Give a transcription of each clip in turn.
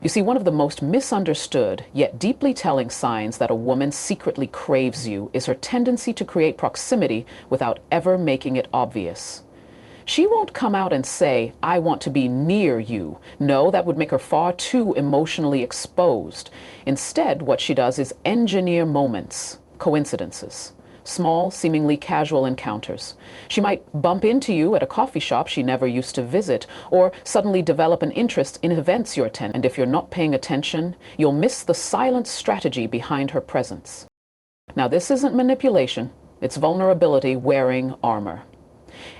You see, one of the most misunderstood, yet deeply telling signs that a woman secretly craves you is her tendency to create proximity without ever making it obvious. She won't come out and say, "I want to be near you." No, that would make her far too emotionally exposed. Instead, what she does is engineer moments, coincidences, small, seemingly casual encounters. She might bump into you at a coffee shop she never used to visit, or suddenly develop an interest in events you attend. And if you're not paying attention, you'll miss the silent strategy behind her presence. Now, this isn't manipulation, it's vulnerability wearing armor.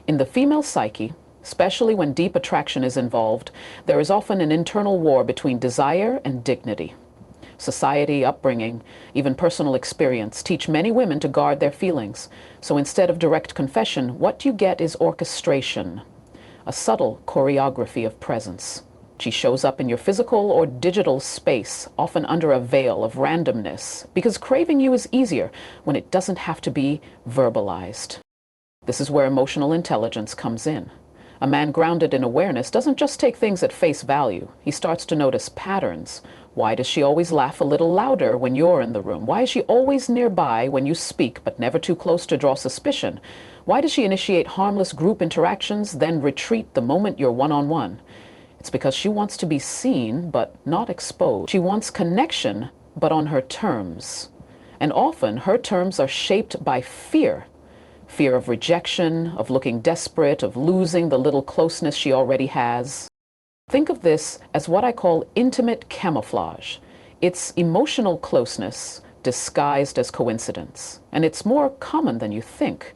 In the female psyche, especially when deep attraction is involved, there is often an internal war between desire and dignity. Society, upbringing, even personal experience teach many women to guard their feelings. So instead of direct confession, what you get is orchestration, a subtle choreography of presence. She shows up in your physical or digital space, often under a veil of randomness, because craving you is easier when it doesn't have to be verbalized. This is where emotional intelligence comes in. A man grounded in awareness doesn't just take things at face value. He starts to notice patterns. Why does she always laugh a little louder when you're in the room? Why is she always nearby when you speak, but never too close to draw suspicion? Why does she initiate harmless group interactions, then retreat the moment you're one-on-one? It's because she wants to be seen, but not exposed. She wants connection, but on her terms. And often, her terms are shaped by fear. Fear of rejection, of looking desperate, of losing the little closeness she already has. Think of this as what I call intimate camouflage. It's emotional closeness disguised as coincidence. And it's more common than you think.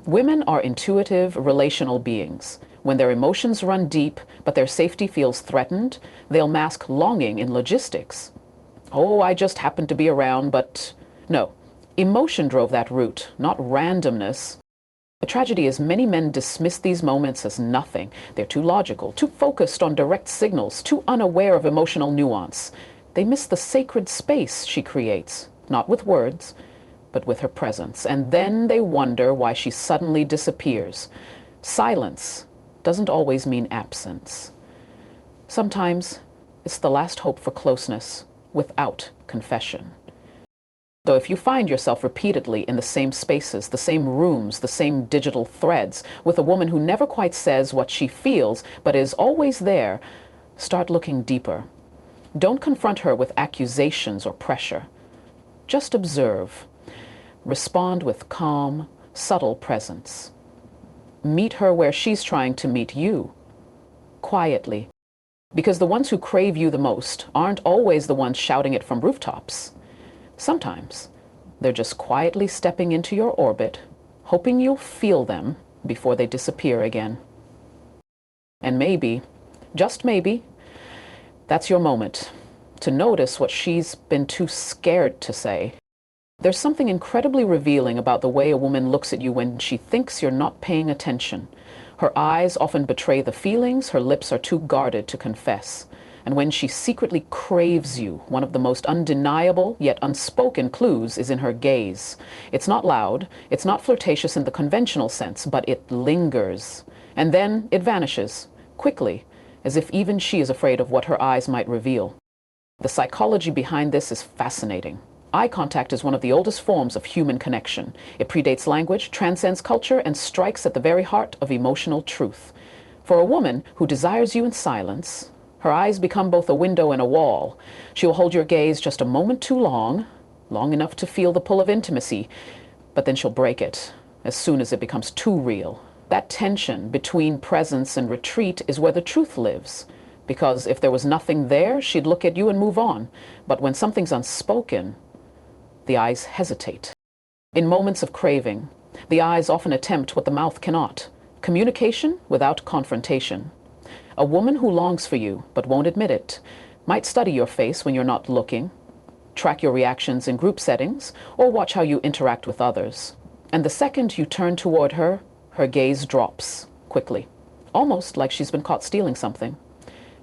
Women are intuitive, relational beings. When their emotions run deep, but their safety feels threatened, they'll mask longing in logistics. "Oh, I just happened to be around, but..." No. Emotion drove that route, not randomness. The tragedy is many men dismiss these moments as nothing. They're too logical, too focused on direct signals, too unaware of emotional nuance. They miss the sacred space she creates, not with words, but with her presence. And then they wonder why she suddenly disappears. Silence doesn't always mean absence. Sometimes it's the last hope for closeness without confession. So if you find yourself repeatedly in the same spaces, the same rooms, the same digital threads, with a woman who never quite says what she feels, but is always there, start looking deeper. Don't confront her with accusations or pressure. Just observe. Respond with calm, subtle presence. Meet her where she's trying to meet you, quietly. Because the ones who crave you the most aren't always the ones shouting it from rooftops. Sometimes they're just quietly stepping into your orbit, hoping you'll feel them before they disappear again. And maybe, just maybe, that's your moment to notice what she's been too scared to say. There's something incredibly revealing about the way a woman looks at you when she thinks you're not paying attention. Her eyes often betray the feelings her lips are too guarded to confess. And when she secretly craves you, one of the most undeniable yet unspoken clues is in her gaze. It's not loud, it's not flirtatious in the conventional sense, but it lingers. And then it vanishes, quickly, as if even she is afraid of what her eyes might reveal. The psychology behind this is fascinating. Eye contact is one of the oldest forms of human connection. It predates language, transcends culture, and strikes at the very heart of emotional truth. For a woman who desires you in silence, her eyes become both a window and a wall. She will hold your gaze just a moment too long, long enough to feel the pull of intimacy, but then she'll break it as soon as it becomes too real. That tension between presence and retreat is where the truth lives. Because if there was nothing there, she'd look at you and move on. But when something's unspoken, the eyes hesitate. In moments of craving, the eyes often attempt what the mouth cannot: communication without confrontation. A woman who longs for you but won't admit it might study your face when you're not looking, track your reactions in group settings, or watch how you interact with others. And the second you turn toward her, her gaze drops quickly, almost like she's been caught stealing something.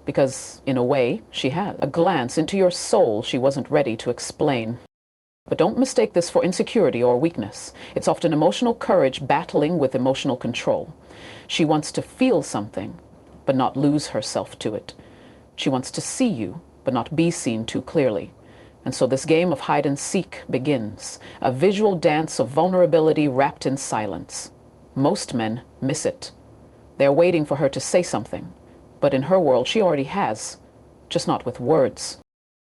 Because, in a way, she had. A glance into your soul she wasn't ready to explain. But don't mistake this for insecurity or weakness. It's often emotional courage battling with emotional control. She wants to feel something, but not lose herself to it. She wants to see you, but not be seen too clearly. And so this game of hide and seek begins, a visual dance of vulnerability wrapped in silence. Most men miss it. They're waiting for her to say something, but in her world she already has, just not with words.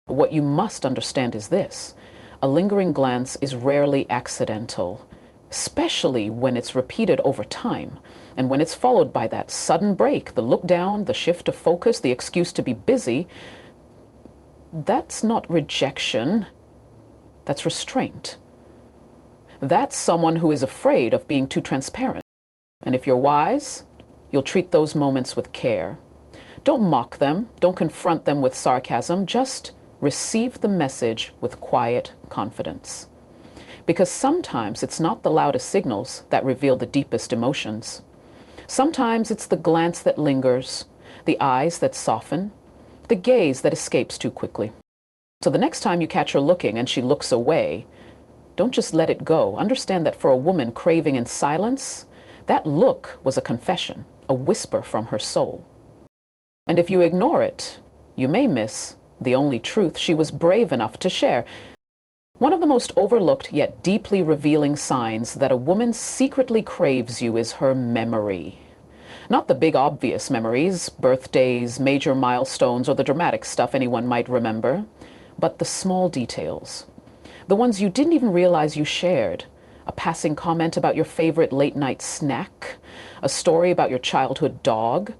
What you must understand is this: a lingering glance is rarely accidental, especially when it's repeated over time, and when it's followed by that sudden break, the look down, the shift of focus, the excuse to be busy. That's not rejection, that's restraint. That's someone who is afraid of being too transparent. And if you're wise, you'll treat those moments with care. Don't mock them, don't confront them with sarcasm, just receive the message with quiet confidence. Because sometimes it's not the loudest signals that reveal the deepest emotions. Sometimes it's the glance that lingers, the eyes that soften, the gaze that escapes too quickly. So the next time you catch her looking and she looks away, don't just let it go. Understand that for a woman craving in silence, that look was a confession, a whisper from her soul. And if you ignore it, you may miss the only truth she was brave enough to share. One of the most overlooked yet deeply revealing signs that a woman secretly craves you is her memory. Not the big obvious memories, birthdays, major milestones, or the dramatic stuff anyone might remember, but the small details. The ones you didn't even realize you shared. A passing comment about your favorite late-night snack, a story about your childhood dog,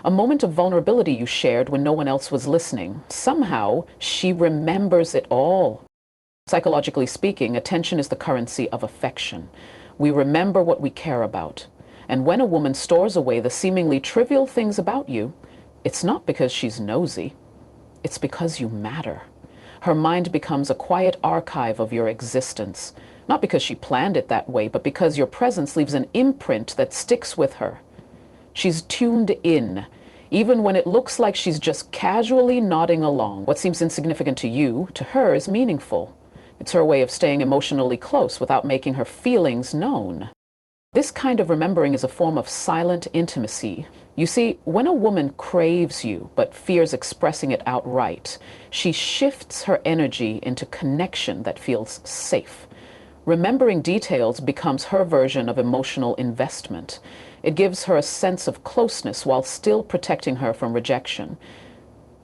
a moment of vulnerability you shared when no one else was listening. Somehow, she remembers it all. Psychologically speaking, attention is the currency of affection. We remember what we care about. And when a woman stores away the seemingly trivial things about you, it's not because she's nosy. It's because you matter. Her mind becomes a quiet archive of your existence, not because she planned it that way, but because your presence leaves an imprint that sticks with her. She's tuned in, even when it looks like she's just casually nodding along. What seems insignificant to you, to her, is meaningful. It's her way of staying emotionally close without making her feelings known. This kind of remembering is a form of silent intimacy. You see, when a woman craves you but fears expressing it outright, she shifts her energy into connection that feels safe. Remembering details becomes her version of emotional investment. It gives her a sense of closeness while still protecting her from rejection.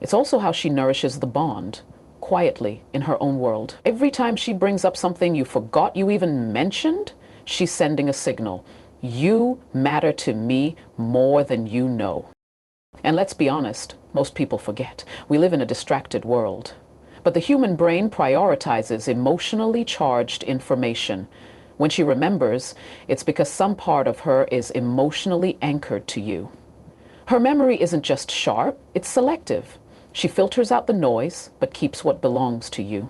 It's also how she nourishes the bond, quietly in her own world. Every time she brings up something you forgot you even mentioned, she's sending a signal. You matter to me more than you know. And let's be honest, most people forget. We live in a distracted world. But the human brain prioritizes emotionally charged information. When she remembers, it's because some part of her is emotionally anchored to you. Her memory isn't just sharp, it's selective. She filters out the noise, but keeps what belongs to you.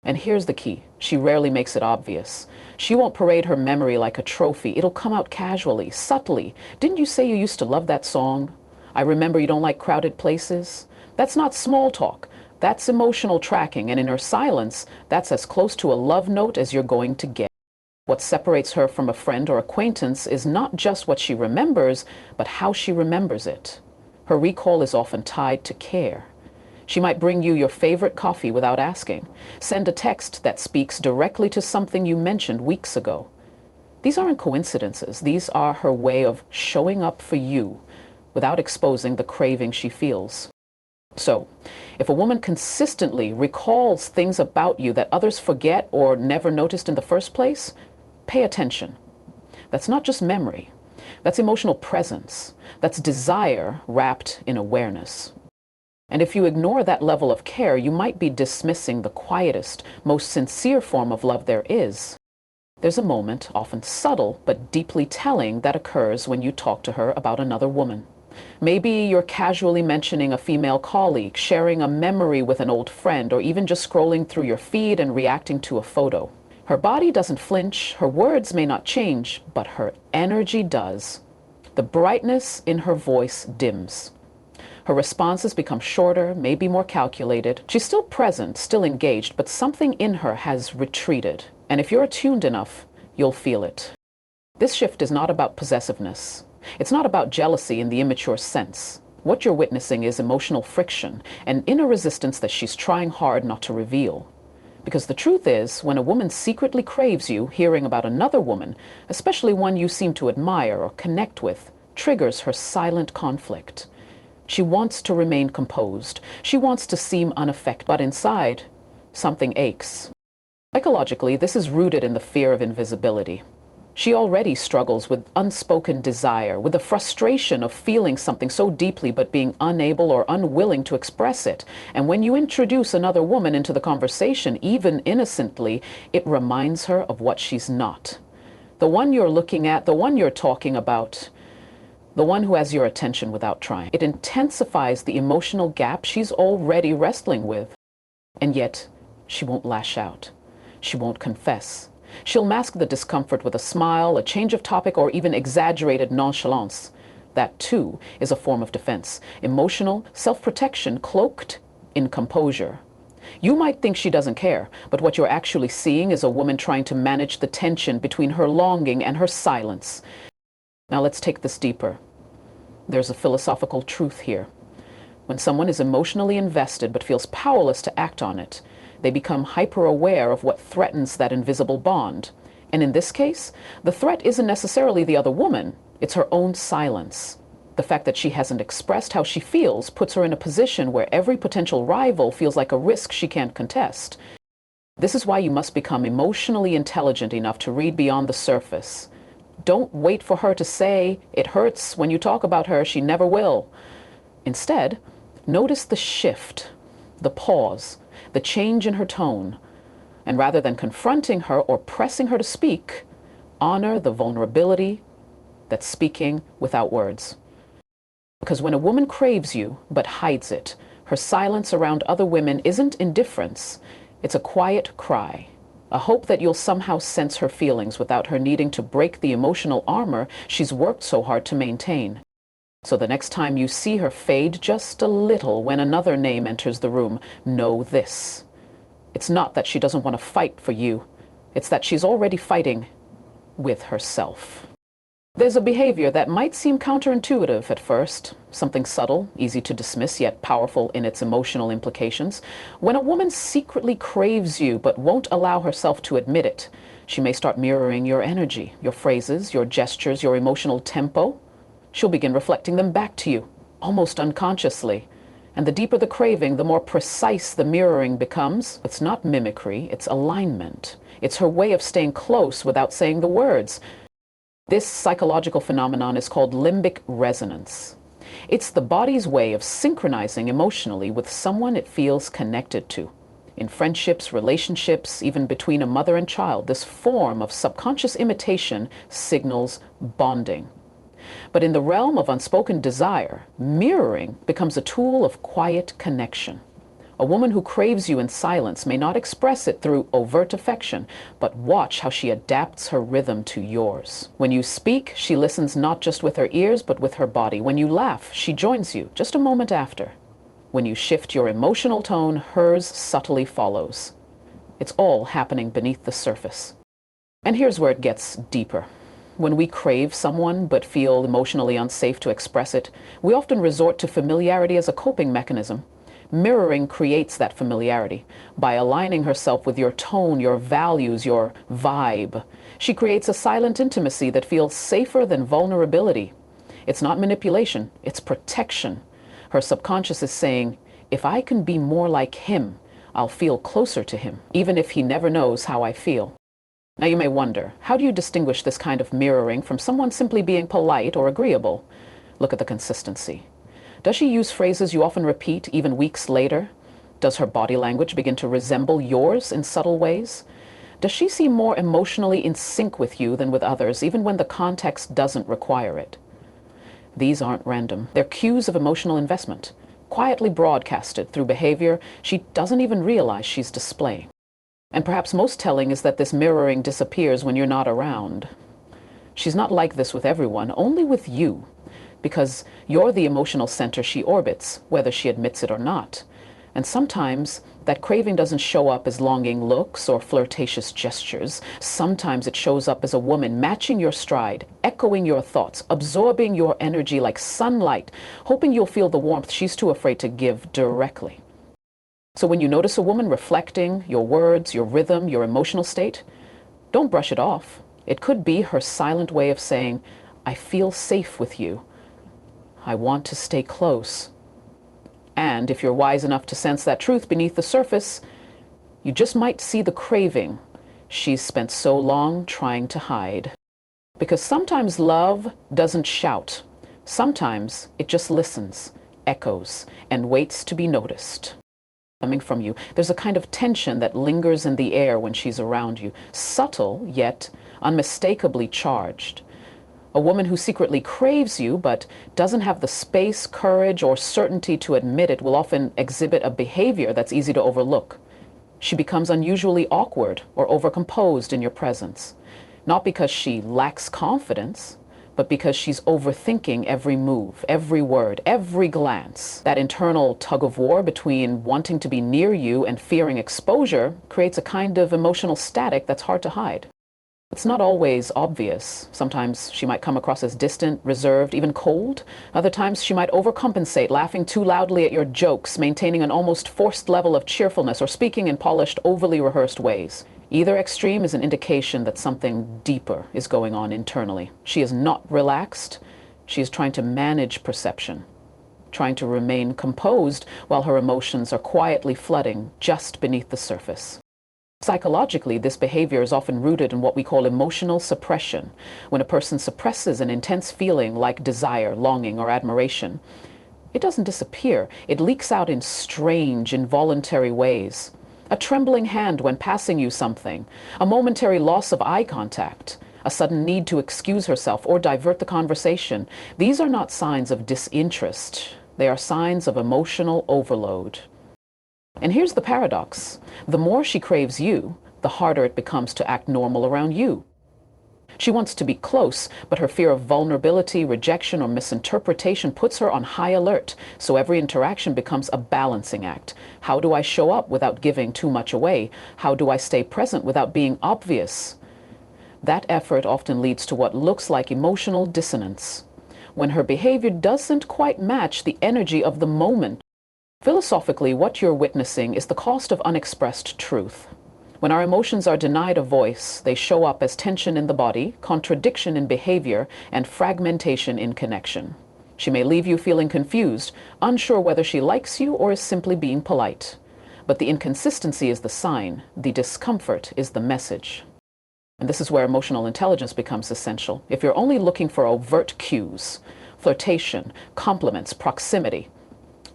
And here's the key. She rarely makes it obvious. She won't parade her memory like a trophy. It'll come out casually, subtly. Didn't you say you used to love that song? I remember you don't like crowded places. That's not small talk. That's emotional tracking. And in her silence, that's as close to a love note as you're going to get. What separates her from a friend or acquaintance is not just what she remembers, but how she remembers it. Her recall is often tied to care. She might bring you your favorite coffee without asking, send a text that speaks directly to something you mentioned weeks ago. These aren't coincidences. These are her way of showing up for you without exposing the craving she feels. So, if a woman consistently recalls things about you that others forget or never noticed in the first place, pay attention. That's not just memory. That's emotional presence. That's desire wrapped in awareness. And if you ignore that level of care, you might be dismissing the quietest, most sincere form of love there is. There's a moment, often subtle but deeply telling, that occurs when you talk to her about another woman. Maybe you're casually mentioning a female colleague, sharing a memory with an old friend, or even just scrolling through your feed and reacting to a photo. Her body doesn't flinch, her words may not change, but her energy does. The brightness in her voice dims. Her responses become shorter, maybe more calculated. She's still present, still engaged, but something in her has retreated. And if you're attuned enough, you'll feel it. This shift is not about possessiveness. It's not about jealousy in the immature sense. What you're witnessing is emotional friction, an inner resistance that she's trying hard not to reveal. Because the truth is, when a woman secretly craves you, hearing about another woman, especially one you seem to admire or connect with, triggers her silent conflict. She wants to remain composed. She wants to seem unaffected, but inside, something aches. Psychologically, this is rooted in the fear of invisibility. She already struggles with unspoken desire, with the frustration of feeling something so deeply but being unable or unwilling to express it. And when you introduce another woman into the conversation, even innocently, it reminds her of what she's not. The one you're looking at, the one you're talking about, the one who has your attention without trying. It intensifies the emotional gap she's already wrestling with. And yet, she won't lash out. She won't confess. She'll mask the discomfort with a smile, a change of topic, or even exaggerated nonchalance. That, too, is a form of defense. Emotional self-protection cloaked in composure. You might think she doesn't care, but what you're actually seeing is a woman trying to manage the tension between her longing and her silence. Now let's take this deeper. There's a philosophical truth here. When someone is emotionally invested but feels powerless to act on it, they become hyper-aware of what threatens that invisible bond. And in this case, the threat isn't necessarily the other woman, it's her own silence. The fact that she hasn't expressed how she feels puts her in a position where every potential rival feels like a risk she can't contest. This is why you must become emotionally intelligent enough to read beyond the surface. Don't wait for her to say, "It hurts when you talk about her, she never will." Instead, notice the shift, the pause, the change in her tone, and rather than confronting her or pressing her to speak, honor the vulnerability that's speaking without words. Because when a woman craves you but hides it, her silence around other women isn't indifference, it's a quiet cry, a hope that you'll somehow sense her feelings without her needing to break the emotional armor she's worked so hard to maintain. So the next time you see her fade just a little when another name enters the room, know this. It's not that she doesn't want to fight for you. It's that she's already fighting with herself. There's a behavior that might seem counterintuitive at first, something subtle, easy to dismiss, yet powerful in its emotional implications. When a woman secretly craves you but won't allow herself to admit it, she may start mirroring your energy, your phrases, your gestures, your emotional tempo. She'll begin reflecting them back to you, almost unconsciously. And the deeper the craving, the more precise the mirroring becomes. It's not mimicry, it's alignment. It's her way of staying close without saying the words. This psychological phenomenon is called limbic resonance. It's the body's way of synchronizing emotionally with someone it feels connected to. In friendships, relationships, even between a mother and child, this form of subconscious imitation signals bonding. But in the realm of unspoken desire, mirroring becomes a tool of quiet connection. A woman who craves you in silence may not express it through overt affection, but watch how she adapts her rhythm to yours. When you speak, she listens not just with her ears, but with her body. When you laugh, she joins you just a moment after. When you shift your emotional tone, hers subtly follows. It's all happening beneath the surface. And here's where it gets deeper. When we crave someone but feel emotionally unsafe to express it, we often resort to familiarity as a coping mechanism. Mirroring creates that familiarity. By aligning herself with your tone, your values, your vibe, she creates a silent intimacy that feels safer than vulnerability. It's not manipulation, it's protection. Her subconscious is saying, if I can be more like him, I'll feel closer to him, even if he never knows how I feel. Now you may wonder, how do you distinguish this kind of mirroring from someone simply being polite or agreeable? Look at the consistency. Does she use phrases you often repeat even weeks later? Does her body language begin to resemble yours in subtle ways? Does she seem more emotionally in sync with you than with others, even when the context doesn't require it? These aren't random. They're cues of emotional investment, quietly broadcasted through behavior she doesn't even realize she's displaying. And perhaps most telling is that this mirroring disappears when you're not around. She's not like this with everyone, only with you, because you're the emotional center she orbits, whether she admits it or not. And sometimes that craving doesn't show up as longing looks or flirtatious gestures. Sometimes it shows up as a woman matching your stride, echoing your thoughts, absorbing your energy like sunlight, hoping you'll feel the warmth she's too afraid to give directly. So when you notice a woman reflecting your words, your rhythm, your emotional state, don't brush it off. It could be her silent way of saying, I feel safe with you. I want to stay close. And if you're wise enough to sense that truth beneath the surface, you just might see the craving she's spent so long trying to hide. Because sometimes love doesn't shout. Sometimes it just listens, echoes, and waits to be noticed. Coming from you, there's a kind of tension that lingers in the air when she's around you, subtle yet unmistakably charged. A woman who secretly craves you but doesn't have the space, courage, or certainty to admit it will often exhibit a behavior that's easy to overlook. She becomes unusually awkward or overcomposed in your presence, not because she lacks confidence, but because she's overthinking every move, every word, every glance. That internal tug of war between wanting to be near you and fearing exposure creates a kind of emotional static that's hard to hide. It's not always obvious. Sometimes she might come across as distant, reserved, even cold. Other times she might overcompensate, laughing too loudly at your jokes, maintaining an almost forced level of cheerfulness, or speaking in polished, overly rehearsed ways. Either extreme is an indication that something deeper is going on internally. She is not relaxed. She is trying to manage perception, trying to remain composed while her emotions are quietly flooding just beneath the surface. Psychologically, this behavior is often rooted in what we call emotional suppression. When a person suppresses an intense feeling like desire, longing, or admiration, it doesn't disappear. It leaks out in strange, involuntary ways. A trembling hand when passing you something, a momentary loss of eye contact, a sudden need to excuse herself or divert the conversation. These are not signs of disinterest. They are signs of emotional overload. And here's the paradox. The more she craves you, the harder it becomes to act normal around you. She wants to be close, but her fear of vulnerability, rejection, or misinterpretation puts her on high alert, so every interaction becomes a balancing act. How do I show up without giving too much away? How do I stay present without being obvious? That effort often leads to what looks like emotional dissonance, when her behavior doesn't quite match the energy of the moment. Philosophically, what you're witnessing is the cost of unexpressed truth. When our emotions are denied a voice, they show up as tension in the body, contradiction in behavior, and fragmentation in connection. She may leave you feeling confused, unsure whether she likes you or is simply being polite. But the inconsistency is the sign, the discomfort is the message. And this is where emotional intelligence becomes essential. If you're only looking for overt cues, flirtation, compliments, proximity,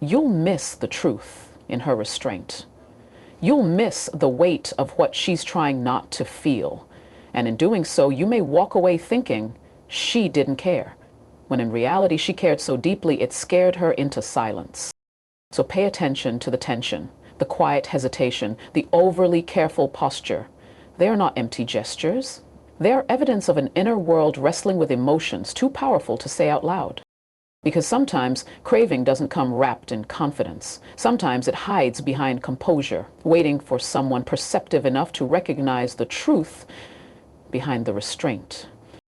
you'll miss the truth in her restraint. You'll miss the weight of what she's trying not to feel. And in doing so, you may walk away thinking she didn't care, when in reality she cared so deeply it scared her into silence. So pay attention to the tension, the quiet hesitation, the overly careful posture. They are not empty gestures. They are evidence of an inner world wrestling with emotions too powerful to say out loud. Because sometimes craving doesn't come wrapped in confidence. Sometimes it hides behind composure, waiting for someone perceptive enough to recognize the truth behind the restraint.